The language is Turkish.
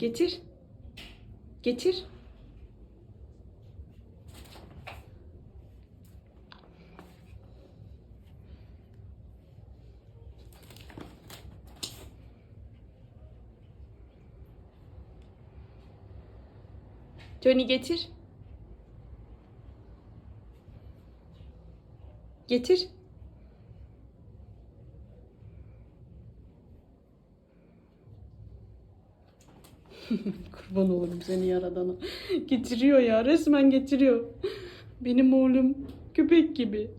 Getir. Getir. Johnny getir. Getir. Kurban olurum seni yaradana. Getiriyor ya, resmen getiriyor. Benim oğlum köpek gibi.